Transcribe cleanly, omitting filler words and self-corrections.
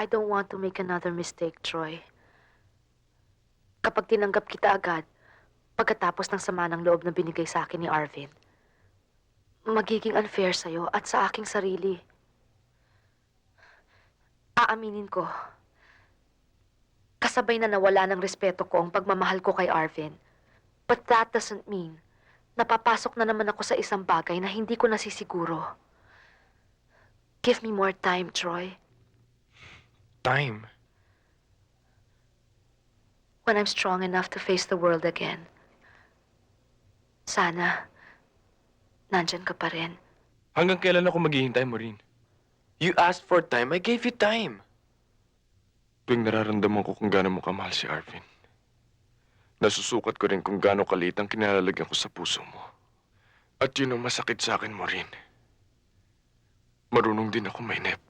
I don't want to make another mistake, Troy. Kapag tinanggap kita agad, pagkatapos ng sama ng loob na binigay sa akin ni Arvin, magiging unfair sa'yo at sa aking sarili. Aaminin ko, kasabay na nawala ng respeto ko ang pagmamahal ko kay Arvin. But that doesn't mean napapasok na naman ako sa isang bagay na hindi ko nasisiguro. Give me more time, Troy. Time? When I'm strong enough to face the world again, sana, nandyan ka pa rin. Hanggang kailan ako maghihintay, Maureen? You asked for time, I gave you time. Tuwing nararamdaman ko kung gaano mo kamahal si Arvin, nasusukat ko rin kung gaano kaliit ang kinalalagyan ko sa puso mo. At yun ang masakit sa akin, Maureen. Marunong din ako mainip.